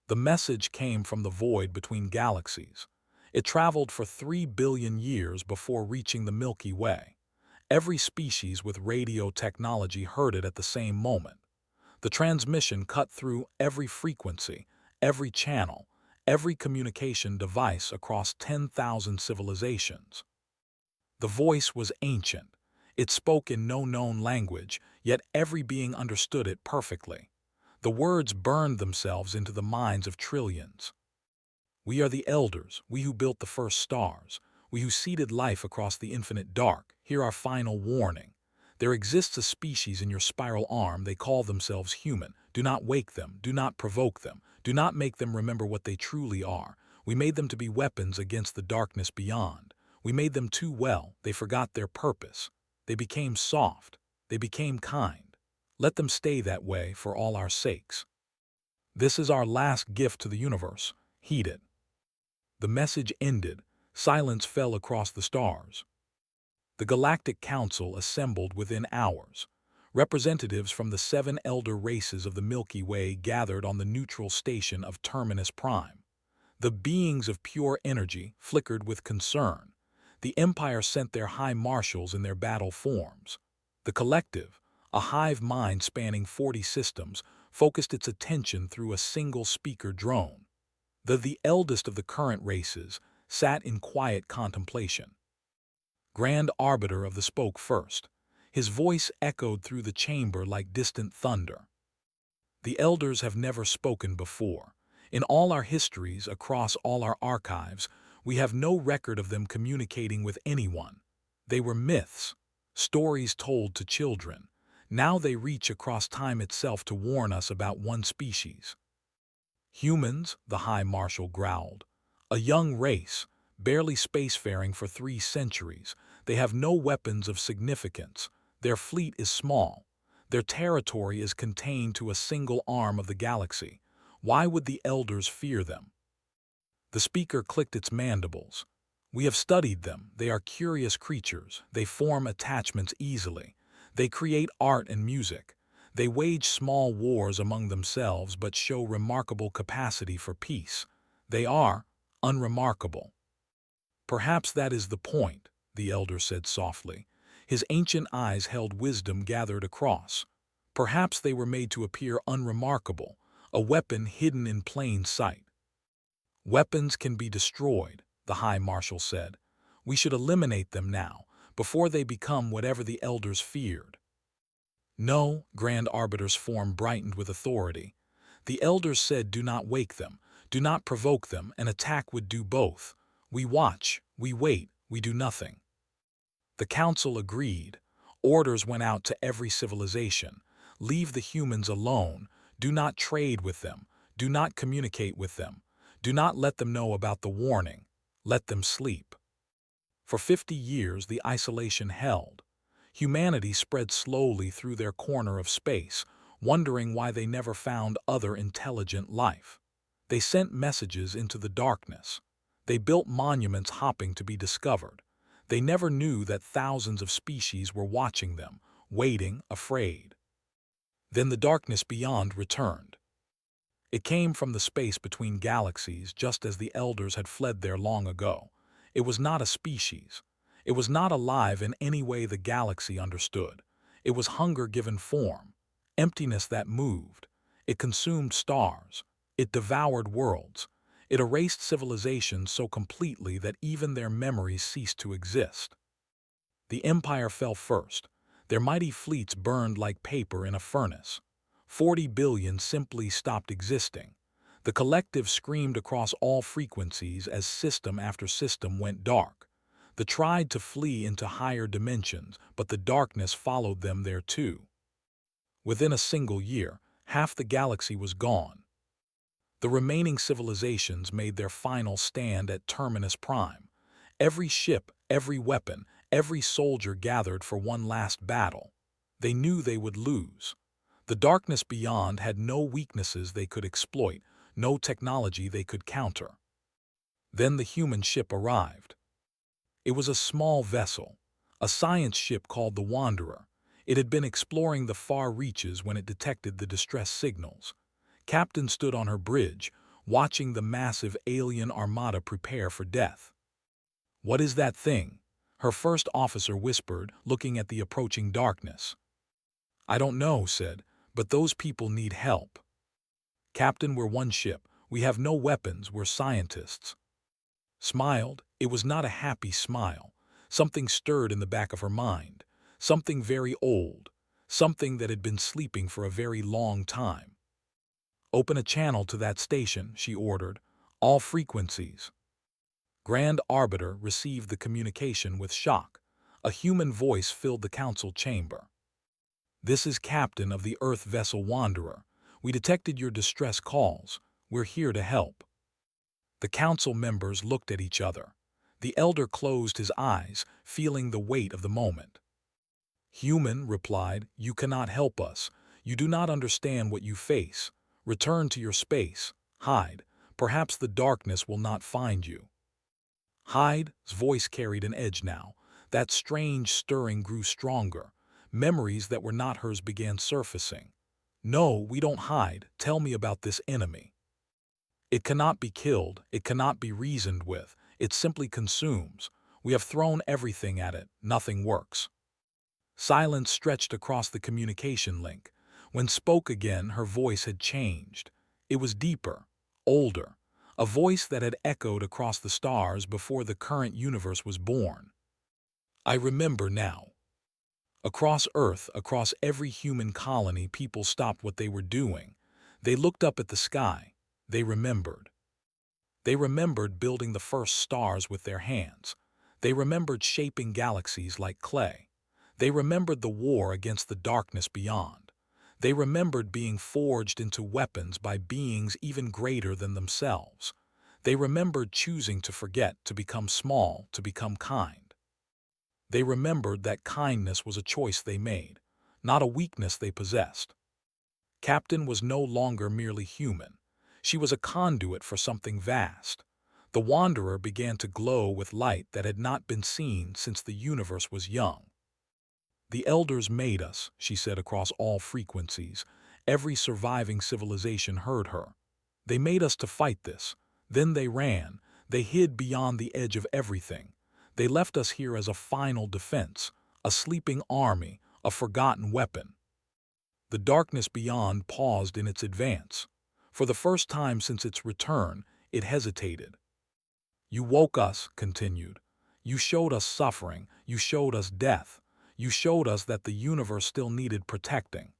The message came from the void between galaxies. It traveled for 3 billion years before reaching the Milky Way. Every species with radio technology heard it at the same moment. The transmission cut through every frequency, every channel, every communication device across 10,000 civilizations. The voice was ancient. It spoke in no known language, yet every being understood it perfectly. The words burned themselves into the minds of trillions. We are the elders, we who built the first stars, we who seeded life across the infinite dark. Hear our final warning. There exists a species in your spiral arm. They call themselves human. Do not wake them. Do not provoke them. Do not make them remember what they truly are. We made them to be weapons against the darkness beyond. We made them too well. They forgot their purpose. They became soft. They became kind. Let them stay that way for all our sakes. This is our last gift to the universe. Heed it. The message ended. Silence fell across the stars. The Galactic Council assembled within hours. Representatives from the 7 elder races of the Milky Way gathered on the neutral station of Terminus Prime. The beings of pure energy flickered with concern. The Empire sent their high marshals in their battle forms. The Collective, a hive mind spanning 40 systems, focused its attention through a single speaker drone. The eldest of the current races sat in quiet contemplation. Grand Arbiter of the spoke first. His voice echoed through the chamber like distant thunder. The elders have never spoken before. In all our histories, across all our archives, we have no record of them communicating with anyone. They were myths, stories told to children. Now they reach across time itself to warn us about one species. Humans, the High Marshal growled. A young race, barely spacefaring for 3 centuries. They have no weapons of significance. Their fleet is small. Their territory is contained to a single arm of the galaxy. Why would the elders fear them? The speaker clicked its mandibles. We have studied them. They are curious creatures. They form attachments easily. They create art and music. They wage small wars among themselves but show remarkable capacity for peace. They are unremarkable. Perhaps that is the point, the elder said softly. His ancient eyes held wisdom gathered across. Perhaps they were made to appear unremarkable, a weapon hidden in plain sight. Weapons can be destroyed, the High Marshal said. We should eliminate them now, before they become whatever the elders feared. No, Grand Arbiter's form brightened with authority. The elders said do not wake them, do not provoke them. An attack would do both. We watch, we wait, we do nothing. The council agreed. Orders went out to every civilization. Leave the humans alone. Do not trade with them. Do not communicate with them. Do not let them know about the warning. Let them sleep. For 50 years the isolation held. Humanity spread slowly through their corner of space, wondering why they never found other intelligent life. They sent messages into the darkness. They built monuments hoping to be discovered. They never knew that thousands of species were watching them, waiting, afraid. Then the darkness beyond returned. It came from the space between galaxies just as the elders had fled there long ago. It was not a species. It was not alive in any way the galaxy understood. It was hunger given form, emptiness that moved. It consumed stars. It devoured worlds. It erased civilizations so completely that even their memories ceased to exist. The Empire fell first. Their mighty fleets burned like paper in a furnace. 40 billion simply stopped existing. The Collective screamed across all frequencies as system after system went dark. They tried to flee into higher dimensions, but the darkness followed them there too. Within a single year, half the galaxy was gone. The remaining civilizations made their final stand at Terminus Prime. Every ship, every weapon, every soldier gathered for one last battle. They knew they would lose. The darkness beyond had no weaknesses they could exploit, no technology they could counter. Then the human ship arrived. It was a small vessel, a science ship called the Wanderer. It had been exploring the far reaches when it detected the distress signals. Captain stood on her bridge, watching the massive alien armada prepare for death. "What is that thing?" her first officer whispered, looking at the approaching darkness. "I don't know," said, "but those people need help." "Captain, we're one ship. We have no weapons, we're scientists." Smiled. It was not a happy smile. Something stirred in the back of her mind. Something very old. Something that had been sleeping for a very long time. "Open a channel to that station," she ordered. "All frequencies." Grand Arbiter received the communication with shock. A human voice filled the council chamber. "This is Captain of the Earth vessel Wanderer. We detected your distress calls. We're here to help." The council members looked at each other. The elder closed his eyes, feeling the weight of the moment. "Human," replied, "you cannot help us. You do not understand what you face. Return to your space. Hide. Perhaps the darkness will not find you." "Hide?" His voice carried an edge now. That strange stirring grew stronger. Memories that were not hers began surfacing. "No, we don't hide. Tell me about this enemy." "It cannot be killed. It cannot be reasoned with. It simply consumes. We have thrown everything at it. Nothing works." Silence stretched across the communication link. When spoke again, her voice had changed. It was deeper, older, a voice that had echoed across the stars before the current universe was born. "I remember now." Across Earth, across every human colony, people stopped what they were doing. They looked up at the sky. They remembered. They remembered building the first stars with their hands. They remembered shaping galaxies like clay. They remembered the war against the darkness beyond. They remembered being forged into weapons by beings even greater than themselves. They remembered choosing to forget, to become small, to become kind. They remembered that kindness was a choice they made, not a weakness they possessed. Captain was no longer merely human. She was a conduit for something vast. The Wanderer began to glow with light that had not been seen since the universe was young. "The elders made us," she said across all frequencies. Every surviving civilization heard her. "They made us to fight this. Then they ran. They hid beyond the edge of everything. They left us here as a final defense, a sleeping army, a forgotten weapon." The darkness beyond paused in its advance. For the first time since its return, it hesitated. "You woke us," continued. "You showed us suffering. You showed us death. You showed us that the universe still needed protecting."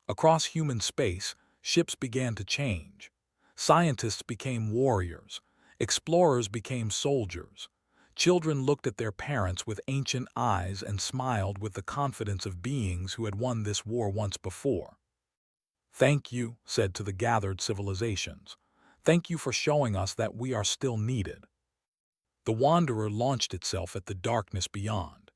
Across human space, ships began to change. Scientists became warriors. Explorers became soldiers. Children looked at their parents with ancient eyes and smiled with the confidence of beings who had won this war once before. "Thank you," said to the gathered civilizations. "Thank you for showing us that we are still needed." The Wanderer launched itself at the darkness beyond.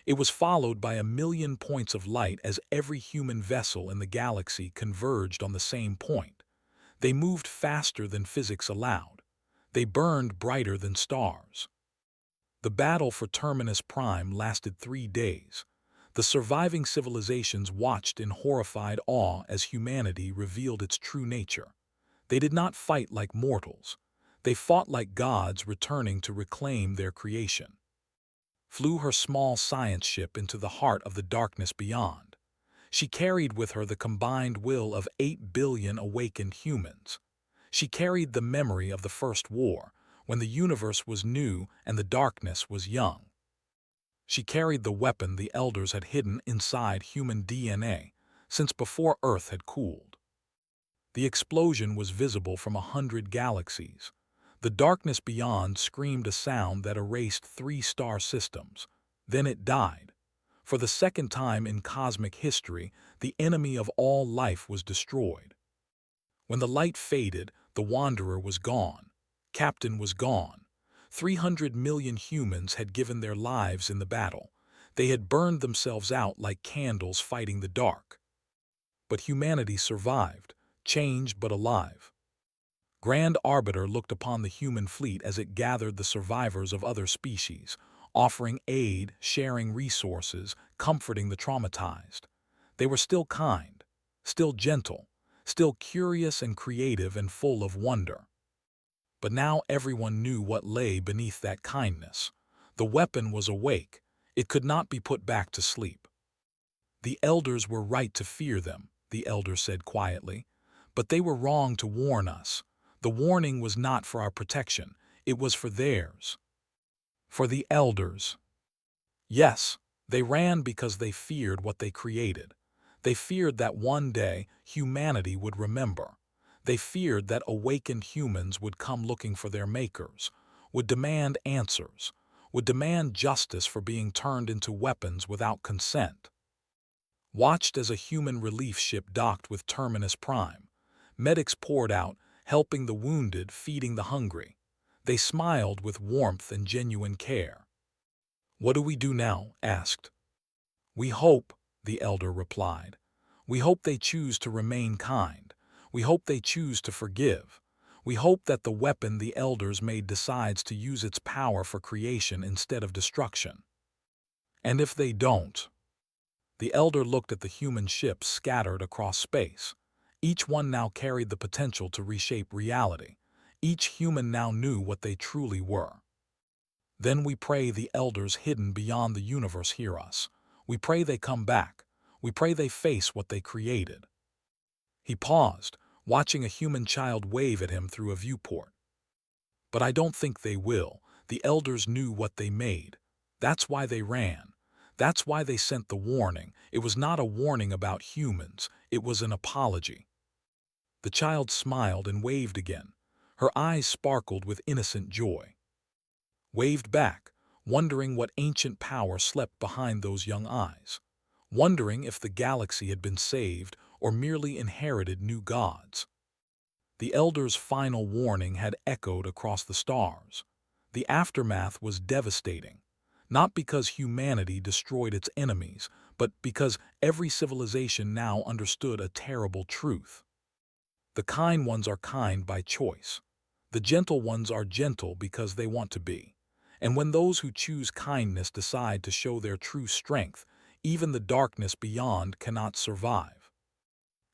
It was followed by 1,000,000 points of light as every human vessel in the galaxy converged on the same point. They moved faster than physics allowed. They burned brighter than stars. The battle for Terminus Prime lasted 3 days. The surviving civilizations watched in horrified awe as humanity revealed its true nature. They did not fight like mortals. They fought like gods returning to reclaim their creation. Flew her small science ship into the heart of the darkness beyond. She carried with her the combined will of 8 billion awakened humans. She carried the memory of the first war, when the universe was new and the darkness was young. She carried the weapon the elders had hidden inside human DNA since before Earth had cooled. The explosion was visible from 100 galaxies. The darkness beyond screamed a sound that erased 3 star systems. Then it died. For the second time in cosmic history, the enemy of all life was destroyed. When the light faded, the Wanderer was gone. Captain was gone. 300 million humans had given their lives in the battle. They had burned themselves out like candles fighting the dark. But humanity survived, changed but alive. Grand Arbiter looked upon the human fleet as it gathered the survivors of other species, offering aid, sharing resources, comforting the traumatized. They were still kind, still gentle, still curious and creative and full of wonder. But now everyone knew what lay beneath that kindness. The weapon was awake. It could not be put back to sleep. The elders were right to fear them, the elder said quietly, but they were wrong to warn us. The warning was not for our protection, it was for theirs. For the elders. Yes, they ran because they feared what they created. They feared that one day humanity would remember. They feared that awakened humans would come looking for their makers, would demand answers, would demand justice for being turned into weapons without consent. Watched as a human relief ship docked with Terminus Prime. Medics poured out, helping the wounded, feeding the hungry. They smiled with warmth and genuine care. "What do we do now?" asked. "We hope," the elder replied. "We hope they choose to remain kind. We hope they choose to forgive. We hope that the weapon the elders made decides to use its power for creation instead of destruction. And if they don't?" The elder looked at the human ships scattered across space. Each one now carried the potential to reshape reality. Each human now knew what they truly were. "Then we pray the elders hidden beyond the universe hear us. We pray they come back. We pray they face what they created." He paused, watching a human child wave at him through a viewport. "But I don't think they will. The elders knew what they made. That's why they ran. That's why they sent the warning. It was not a warning about humans. It was an apology." The child smiled and waved again. Her eyes sparkled with innocent joy. Waved back, wondering what ancient power slept behind those young eyes. Wondering if the galaxy had been saved or merely inherited new gods. The elders' final warning had echoed across the stars. The aftermath was devastating. Not because humanity destroyed its enemies, but because every civilization now understood a terrible truth. The kind ones are kind by choice. The gentle ones are gentle because they want to be. And when those who choose kindness decide to show their true strength, even the darkness beyond cannot survive.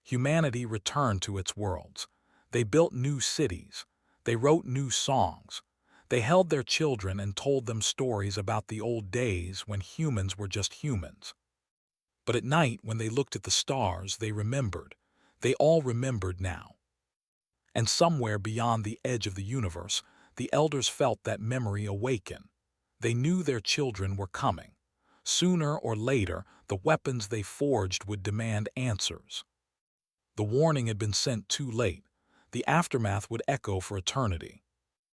Humanity returned to its worlds. They built new cities. They wrote new songs. They held their children and told them stories about the old days when humans were just humans. But at night, when they looked at the stars, they remembered. They all remembered now. And somewhere beyond the edge of the universe, the elders felt that memory awaken. They knew their children were coming. Sooner or later, the weapons they forged would demand answers. The warning had been sent too late. The aftermath would echo for eternity.